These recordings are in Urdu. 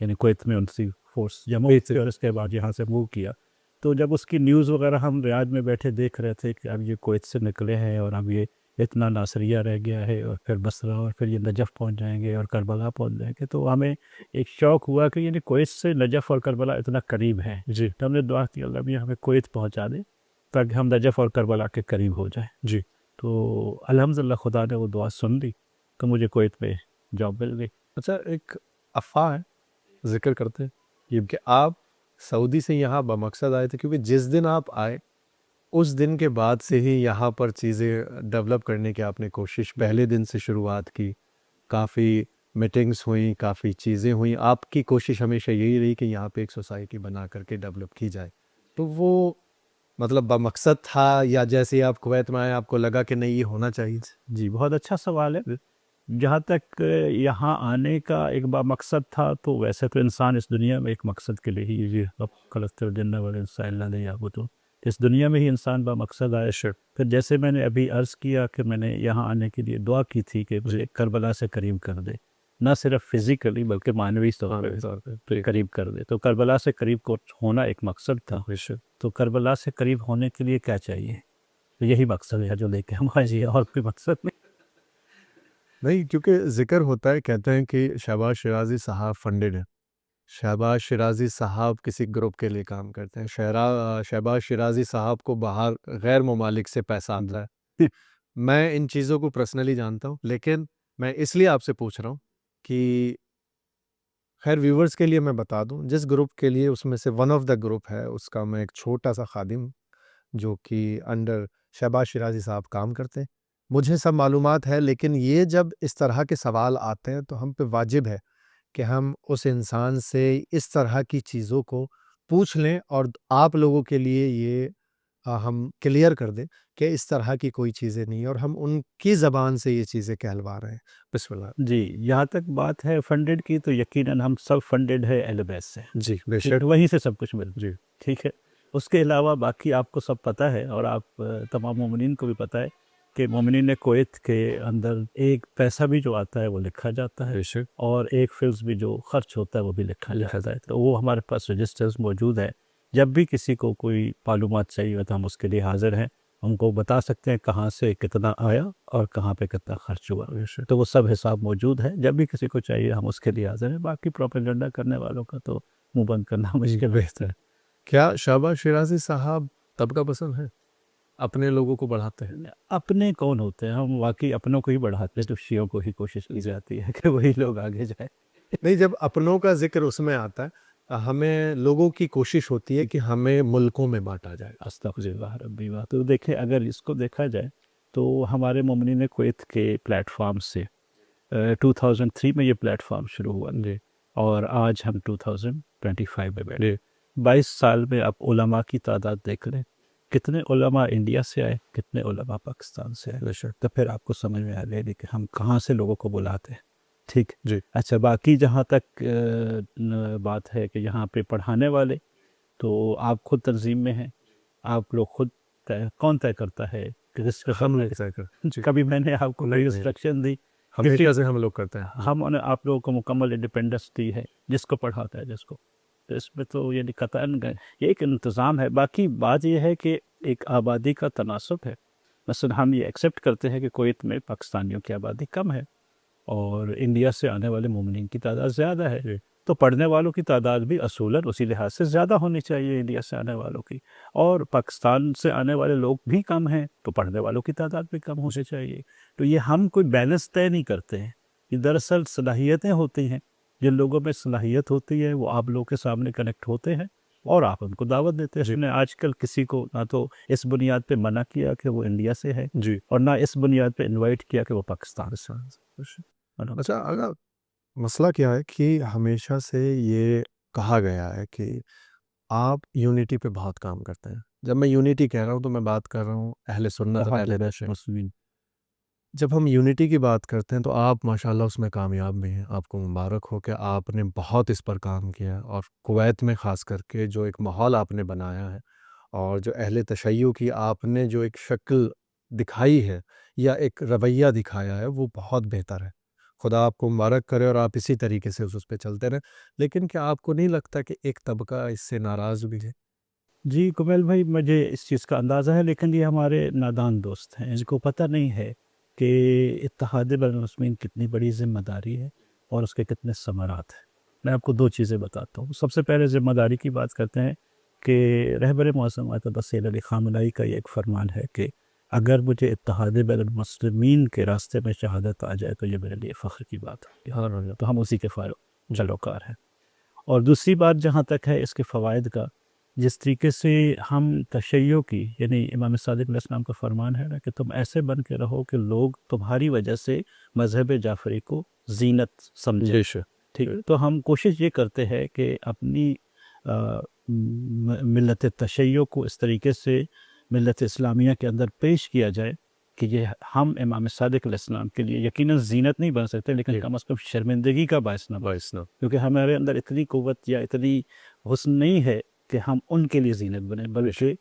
یعنی کویت میں ان کی فورس جمع ہوئی تھی اور اس کے بعد یہاں سے موو کیا. تو جب اس کی نیوز وغیرہ ہم ریاض میں بیٹھے دیکھ رہے تھے کہ اب یہ کویت سے نکلے ہیں اور اب یہ اتنا ناصریہ رہ گیا ہے اور پھر بصرہ اور پھر یہ نجف پہنچ جائیں گے اور کربلا پہنچ جائیں گے, تو ہمیں ایک شوق ہوا کہ یعنی کویت سے نجف اور کربلا اتنا قریب ہیں. جی تو ہم نے دعا کی اللہ بھی ہمیں کویت پہنچا دے تاکہ ہم نجف اور کربلا کے قریب ہو جائیں. جی. تو الحمدللہ خدا نے وہ دعا سن لی تو مجھے کویت میں جاب مل گئی. اچھا, ایک افواہ ہے, ذکر کرتے ہیں یہ کہ آپ سعودی سے یہاں بمقصد آئے تھے, کیونکہ جس دن آپ آئے اس دن کے بعد سے ہی یہاں پر چیزیں ڈیولپ کرنے کی آپ نے کوشش پہلے دن سے شروعات کی, کافی میٹنگز ہوئیں, کافی چیزیں ہوئیں. آپ کی کوشش ہمیشہ یہی رہی کہ یہاں پہ ایک سوسائٹی بنا کر کے ڈیولپ کی جائے. تو وہ مطلب بمقصد تھا یا جیسے آپ کویت میں آئے آپ کو لگا کہ نہیں یہ ہونا چاہیے؟ جی بہت اچھا سوال ہے. جہاں تک یہاں آنے کا ایک مقصد تھا تو ویسے تو انسان اس دنیا میں ایک مقصد کے لیے ہی خلقت الجن والانس الا لیعبدون, اس دنیا میں ہی انسان بمقصد آئے. پھر جیسے میں نے ابھی عرض کیا کہ میں نے یہاں آنے کے لیے دعا کی تھی کہ مجھے کربلا سے قریب کر دے, نہ صرف فزیکلی بلکہ معنوی طور پہ قریب کر دے. تو کربلا سے قریب کو ہونا ایک مقصد تھا. تو کربلا سے قریب ہونے کے لیے کیا چاہیے؟ تو یہی مقصد ہے جو لے کے ہم آئے, اور کوئی مقصد نہیں, کیونکہ ذکر ہوتا ہے, کہتے ہیں کہ شہباز شیرازی صاحب فنڈڈ ہیں. شہباز شیرازی صاحب کسی گروپ کے لیے کام کرتے ہیں. شہباز شیرازی صاحب کو باہر غیر ممالک سے پیسہ آتا ہے. میں ان چیزوں کو پرسنلی جانتا ہوں, لیکن میں اس لیے آپ سے پوچھ رہا ہوں کہ خیر ویورز کے لیے میں بتا دوں, جس گروپ کے لیے اس میں سے ون آف دا گروپ ہے اس کا میں ایک چھوٹا سا خادم ہوں جو کہ انڈر شہباز شیرازی صاحب کام کرتے ہیں. مجھے سب معلومات ہے, لیکن یہ جب اس طرح کے سوال آتے ہیں تو ہم پہ واجب ہے کہ ہم اس انسان سے اس طرح کی چیزوں کو پوچھ لیں اور آپ لوگوں کے لیے یہ ہم کلیئر کر دیں کہ اس طرح کی کوئی چیزیں نہیں, اور ہم ان کی زبان سے یہ چیزیں کہلوا رہے ہیں. بسم اللہ. جی یہاں تک بات ہے فنڈڈ کی, تو یقیناً ہم سب فنڈڈ ہے اہل بیت سے. جی بے شک. وہیں سے سب کچھ ملتا جی ہے. ٹھیک ہے, اس کے علاوہ باقی آپ کو سب پتہ ہے اور آپ تمام مومنین کو بھی پتہ ہے کہ مومنین کویت کے اندر ایک پیسہ بھی جو آتا ہے وہ لکھا جاتا ہے, بے شک. اور ایک فلس بھی جو خرچ ہوتا ہے وہ بھی لکھا جاتا ہے. تو وہ ہمارے پاس رجسٹرز موجود ہے. جب بھی کسی کو کوئی معلومات چاہیے تو ہم اس کے لیے حاضر ہیں. ہم کو بتا سکتے ہیں کہاں سے کتنا آیا اور کہاں پہ کتنا خرچ ہوا. تو وہ سب حساب موجود ہے. جب بھی کسی کو چاہیے ہم اس کے لیے حاضر ہیں. باقی پروپیگنڈا کرنے والوں کا تو منہ بند کرنا مشکل بہتر ہے. کیا شہباز شیرازی صاحب طبقہ پسند ہے؟ اپنے لوگوں کو بڑھاتے ہیں؟ اپنے کون ہوتے ہیں, ہم واقعی اپنوں کو ہی بڑھاتے ہیں. تو شیعوں کو ہی کوشش کی جاتی ہے کہ وہی لوگ آگے جائیں. نہیں, جب اپنوں کا ذکر اس میں آتا ہے, ہمیں لوگوں کی کوشش ہوتی ہے کہ ہمیں ملکوں میں بانٹا جائے. استغفر اللہ ربی. تو دیکھیں اگر اس کو دیکھا جائے تو ہمارے مومنین کویت کے پلیٹ فارم سے 2003 میں یہ پلیٹ فارم شروع ہوا جی اور آج ہم 2025 میں بیٹھے. 22 سال میں آپ علماء کی تعداد دیکھ لیں, کتنے علماء انڈیا سے آئے, کتنے علماء پاکستان سے آئے. تو پھر آپ کو سمجھ میں آ گیا کہ ہم کہاں سے لوگوں کو بلاتے ہیں. ٹھیک جی. اچھا, باقی جہاں تک بات ہے کہ یہاں پہ پڑھانے والے, تو آپ خود تنظیم میں ہیں, آپ لوگ خود کون طے کرتا ہے کہ ہم لوگ طے کرتے ہیں. کبھی میں نے آپ کو کوئی انسٹرکشن دی؟ ہمیشہ سے ہم لوگ کرتے ہیں. ہم نے آپ لوگوں کو مکمل انڈیپینڈنس دی ہے, جس کو پڑھاتا ہے جس کو. تو اس میں تو یعنی قطعاً یہ ایک انتظام ہے. باقی بات یہ ہے کہ ایک آبادی کا تناسب ہے. مثلا ہم یہ ایکسیپٹ کرتے ہیں کہ کویت میں پاکستانیوں کی آبادی کم ہے اور انڈیا سے آنے والے مومنین کی تعداد زیادہ ہے. تو پڑھنے والوں کی تعداد بھی اصولاً اسی لحاظ سے زیادہ ہونی چاہیے انڈیا سے آنے والوں کی, اور پاکستان سے آنے والے لوگ بھی کم ہیں تو پڑھنے والوں کی تعداد بھی کم ہونی چاہیے. تو یہ ہم کوئی بیلنس طے نہیں کرتے ہیں. یہ دراصل صلاحیتیں ہوتی ہیں. جن لوگوں میں صلاحیت ہوتی ہے وہ آپ لوگوں کے سامنے کنیکٹ ہوتے ہیں اور آپ ان کو دعوت دیتے ہیں. نے آج کل کسی کو نہ تو اس بنیاد پہ منع کیا کہ وہ انڈیا سے ہے جی, اور نہ اس بنیاد پہ انوائٹ کیا کہ وہ پاکستان سے. اچھا, اگر مسئلہ کیا ہے کہ ہمیشہ سے یہ کہا گیا ہے کہ آپ یونٹی پہ بہت کام کرتے ہیں. جب میں یونٹی کہہ رہا ہوں تو میں بات کر رہا ہوں اہل سنت اور اہل بیت مسلمین. جب ہم یونٹی کی بات کرتے ہیں تو آپ ماشاءاللہ اس میں کامیاب بھی ہیں. آپ کو مبارک ہو کہ آپ نے بہت اس پر کام کیا, اور کویت میں خاص کر کے جو ایک ماحول آپ نے بنایا ہے اور جو اہل تشیع کی آپ نے جو ایک شکل دکھائی ہے یا ایک رویہ دکھایا ہے وہ بہت بہتر ہے. خدا آپ کو مبارک کرے اور آپ اسی طریقے سے اس پہ چلتے رہیں. لیکن کیا آپ کو نہیں لگتا کہ ایک طبقہ اس سے ناراض بھی ہے؟ جی کمیل بھائی، مجھے اس چیز کا اندازہ ہے، لیکن یہ ہمارے نادان دوست ہیں، ان کو پتہ نہیں ہے کہ اتحاد بین المسلمین کتنی بڑی ذمہ داری ہے اور اس کے کتنے ثمرات ہیں. میں آپ کو دو چیزیں بتاتا ہوں. سب سے پہلے ذمہ داری کی بات کرتے ہیں کہ رہبر معظم آیت اللہ سید علی خامنہئی کا یہ ایک فرمان ہے کہ اگر مجھے اتحاد بین المسلمین کے راستے میں شہادت آ جائے تو یہ میرے لیے فخر کی بات ہے. تو ہم اسی کے جلوکار ہیں. اور دوسری بات جہاں تک ہے اس کے فوائد کا، جس طریقے سے ہم تشیع کی، یعنی امام صادق علیہ السلام کا فرمان ہے نا کہ تم ایسے بن کے رہو کہ لوگ تمہاری وجہ سے مذہب جعفری کو زینت سمجھے. ٹھیک ہے، تو ہم کوشش یہ کرتے ہیں کہ اپنی ملت تشیع کو اس طریقے سے ملت اسلامیہ کے اندر پیش کیا جائے کہ یہ ہم امام صادق علیہ السلام کے لیے یقیناً زینت نہیں بن سکتے، لیکن کم از کم شرمندگی کا باعث نہ بن، کیونکہ ہمارے اندر اتنی قوت یا اتنی حسن نہیں ہے کہ ہم ان کے لیے زینت بنیں، بلکہ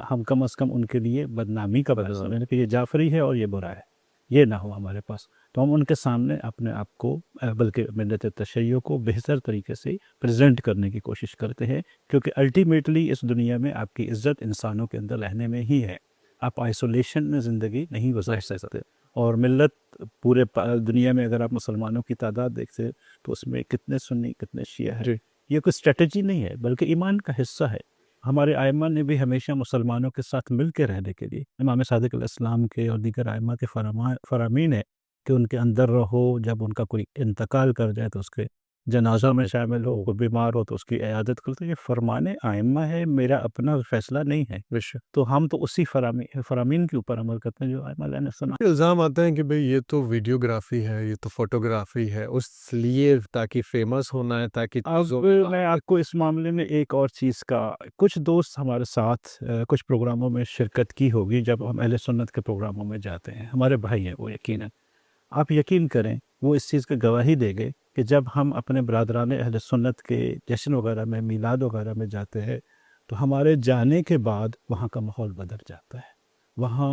ہم کم از کم ان کے لیے بدنامی کا باعث بنیں کہ یہ جعفری ہے اور یہ برا ہے، یہ نہ ہو ہمارے پاس. تو ہم ان کے سامنے اپنے آپ کو بلکہ ملت تشیع کو بہتر طریقے سے پریزنٹ کرنے کی کوشش کرتے ہیں، کیونکہ الٹیمیٹلی اس دنیا میں آپ کی عزت انسانوں کے اندر رہنے میں ہی ہے. آپ آئسولیشن میں زندگی نہیں گزار سکتے. اور ملت پورے دنیا میں اگر آپ مسلمانوں کی تعداد دیکھتے تو اس میں کتنے سنی کتنے شیعہ ہیں. یہ کوئی اسٹریٹجی نہیں ہے بلکہ ایمان کا حصہ ہے. ہمارے ائمہ نے بھی ہمیشہ مسلمانوں کے ساتھ مل کے رہنے کے لیے، امام صادق علیہ السلام کے اور دیگر ائمہ کے فرامین ہے کہ ان کے اندر رہو، جب ان کا کوئی انتقال کر جائے تو اس کے جنازہ میں شامل ہو، کوئی بیمار ہو تو اس کی عیادت کرو. تو یہ فرمان ائمہ ہے، میرا اپنا فیصلہ نہیں ہے. تو ہم تو اسی فرامین کے اوپر عمل کرتے ہیں جو ائمہ علیہ السلام. الزام آتے ہیں کہ بھئی یہ تو ویڈیوگرافی ہے، یہ تو فوٹوگرافی ہے، اس لیے تاکہ فیمس ہونا ہے، تاکہ اب میں آپ کو اس معاملے میں ایک اور چیز کا، کچھ دوست ہمارے ساتھ کچھ پروگراموں میں شرکت کی ہوگی، جب ہم اہل سنت کے پروگراموں میں جاتے ہیں، ہمارے بھائی ہیں وہ، یقیناً آپ یقین کریں وہ اس چیز کی گواہی دے گئے کہ جب ہم اپنے برادران اہل سنت کے جشن وغیرہ میں، میلاد وغیرہ میں جاتے ہیں تو ہمارے جانے کے بعد وہاں کا ماحول بدل جاتا ہے. وہاں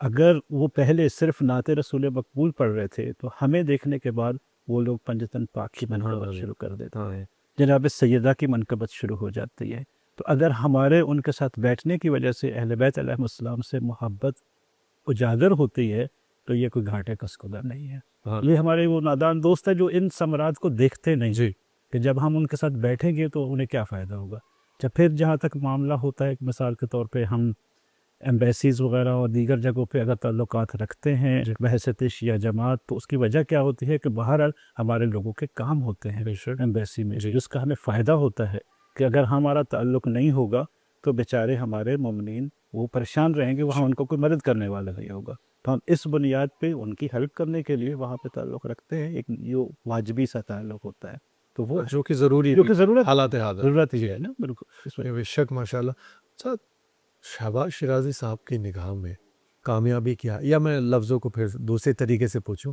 اگر وہ پہلے صرف نعت رسول مقبول پڑھ رہے تھے تو ہمیں دیکھنے کے بعد وہ لوگ پنجتن پاک کی منقبت شروع کر دیتے ہیں، جناب سیدہ کی منقبت شروع ہو جاتی ہے. تو اگر ہمارے ان کے ساتھ بیٹھنے کی وجہ سے اہل بیت علیہ السلام سے محبت اجاگر ہوتی ہے تو یہ کوئی گھاٹے کا سودا نہیں ہے. یہ ہمارے وہ نادان دوست ہیں جو ان ثمرات کو دیکھتے نہیں کہ جب ہم ان کے ساتھ بیٹھیں گے تو انہیں کیا فائدہ ہوگا. جب پھر جہاں تک معاملہ ہوتا ہے، مثال کے طور پہ ہم ایمبیسیز وغیرہ اور دیگر جگہوں پہ اگر تعلقات رکھتے ہیں بحیثیت شیعہ جماعت، تو اس کی وجہ کیا ہوتی ہے کہ بہرحال ہمارے لوگوں کے کام ہوتے ہیں ایمبیسی میں، جس کا ہمیں فائدہ ہوتا ہے کہ اگر ہمارا تعلق نہیں ہوگا تو بیچارے ہمارے مومنین وہ پریشان رہیں گے، وہاں ان کو کوئی مدد کرنے والا نہیں ہوگا. تو ہم اس بنیاد پہ ان کی ہیلپ کرنے کے لیے وہاں پہ تعلق رکھتے ہیں، ایک جو واجبی سا تعلق ہوتا ہے، تو وہ جو کہ ضروری جو کہ حالات حاضر ضرورت ہی ہے نا. بالکل بے شک. ماشاء اللہ. اچھا، شہباز شیرازی صاحب کی نگاہ میں کامیابی کیا، یا میں لفظوں کو پھر دوسرے طریقے سے پوچھوں،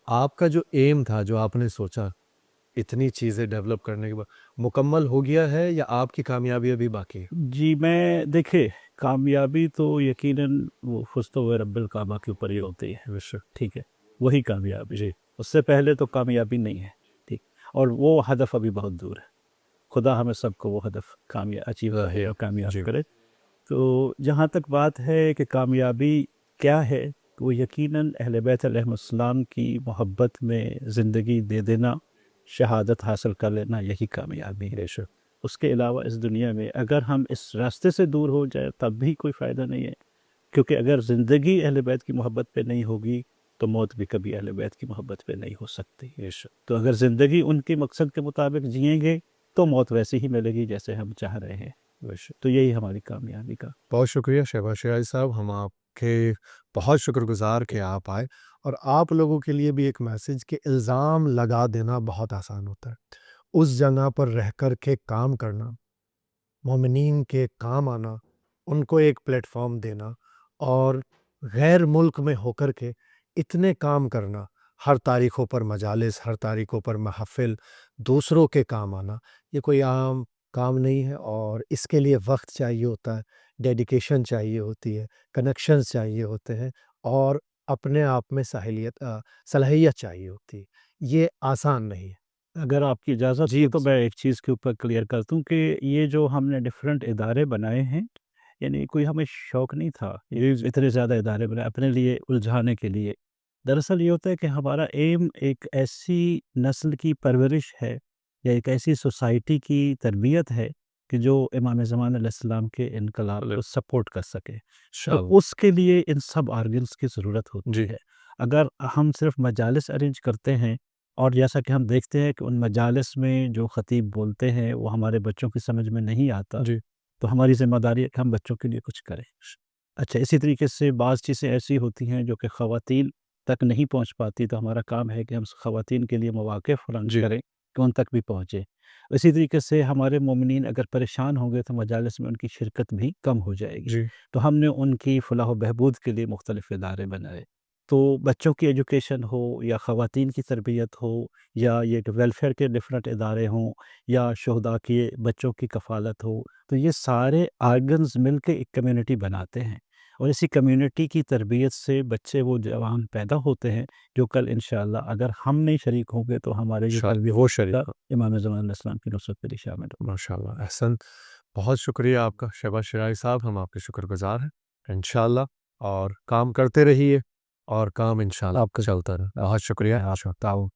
آپ کا جو ایم تھا، جو آپ نے سوچا اتنی چیزیں ڈیولپ کرنے کے بعد، مکمل ہو گیا ہے یا آپ کی کامیابی ابھی باقی ہے؟ جی میں دیکھے کامیابی تو یقیناً وہ فزت و رب الکعبہ کے اوپر ہی ہوتی ہے. ٹھیک ہے، وہی کامیابی، اس سے پہلے تو کامیابی نہیں ہے. ٹھیک، اور وہ ہدف ابھی بہت دور ہے. خدا ہمیں سب کو وہ ہدف اچیو کرے اور کامیاب کرے. تو جہاں تک بات ہے کہ کامیابی کیا ہے، تو وہ یقیناً اہل بیت علیہ السلام کی محبت میں زندگی دے دینا، شہادت حاصل کر لینا، یہی کامیابی ہے. اس کے علاوہ اس دنیا میں اگر ہم اس راستے سے دور ہو جائے تب بھی کوئی فائدہ نہیں ہے، کیونکہ اگر زندگی اہل بیت کی محبت پہ نہیں ہوگی تو موت بھی کبھی اہل بیت کی محبت پہ نہیں ہو سکتی. تو اگر زندگی ان کے مقصد کے مطابق جئیں گے تو موت ویسے ہی ملے گی جیسے ہم چاہ رہے ہیں. تو یہی ہماری کامیابی کا. بہت شکریہ شہباز شیرازی صاحب، ہم آپ کے بہت شکر گزار کہ آپ آئے، اور آپ لوگوں کے لیے بھی ایک میسج کہ الزام لگا دینا بہت آسان ہوتا ہے، اس جگہ پر رہ کر کے کام کرنا، مومنین کے کام آنا، ان کو ایک پلیٹ فارم دینا، اور غیر ملک میں ہو کر کے اتنے کام کرنا، ہر تاریخوں پر مجالس، ہر تاریخوں پر محفل، دوسروں کے کام آنا، یہ کوئی عام کام نہیں ہے، اور اس کے لیے وقت چاہیے ہوتا ہے، ڈیڈیکیشن چاہیے ہوتی ہے، کنیکشنز چاہیے ہوتے ہیں، اور اپنے آپ میں صلاحیت چاہیے ہوتی ہے. یہ آسان نہیں ہے۔ اگر آپ کی اجازت جی ہو تو میں ایک چیز کے اوپر کلیئر کر دوں کہ یہ جو ہم نے ڈفرینٹ ادارے بنائے ہیں، یعنی کوئی ہمیں شوق نہیں تھا یہ اتنے زیادہ ادارے بنائے اپنے لیے الجھانے کے لیے۔ دراصل یہ ہوتا ہے کہ ہمارا ایم ایک ایسی نسل کی پرورش ہے یا ایک ایسی سوسائٹی کی تربیت ہے کہ جو امام زمان علیہ السلام کے انقلاب کو سپورٹ کر سکے۔ تو اس کے لیے ان سب آرگنس کی ضرورت ہوتی جی ہے۔ اگر ہم صرف مجالس ارینج کرتے ہیں اور جیسا کہ ہم دیکھتے ہیں کہ ان مجالس میں جو خطیب بولتے ہیں وہ ہمارے بچوں کی سمجھ میں نہیں آتا، جی تو ہماری ذمہ داری ہے کہ ہم بچوں کے لیے کچھ کریں۔ اچھا، اسی طریقے سے بعض چیزیں ایسی ہوتی ہیں جو کہ خواتین تک نہیں پہنچ پاتی، تو ہمارا کام ہے کہ ہم خواتین کے لیے مواقع فراہم جی کریں کہ ان تک بھی پہنچے۔ اسی طریقے سے ہمارے مومنین اگر پریشان ہوں گے تو مجالس میں ان کی شرکت بھی کم ہو جائے گی۔ جی تو ہم نے ان کی فلاح و بہبود کے لیے مختلف ادارے بنائے، تو بچوں کی ایجوکیشن ہو یا خواتین کی تربیت ہو یا یہ ویلفیئر کے ڈفرینٹ ادارے ہوں یا شہداء کی بچوں کی کفالت ہو، تو یہ سارے آرگنز مل کے ایک کمیونٹی بناتے ہیں، اور اسی کمیونٹی کی تربیت سے بچے وہ جوان پیدا ہوتے ہیں جو کل انشاءاللہ اگر ہم نہیں شریک ہوں گے تو ہمارے جو تربیت وہ شریک امام زمان علیہ السلام کی نصرت کے لیے شامل ہو۔ ماشاء اللہ احسن، بہت شکریہ آپ کا شہباز شرائی صاحب، ہم آپ کے شکر گزار ہیں انشاءاللہ، اور کام کرتے رہیے اور کام انشاءاللہ آپ کا چلتا رہے۔ بہت شکریہ۔ آپ تعاون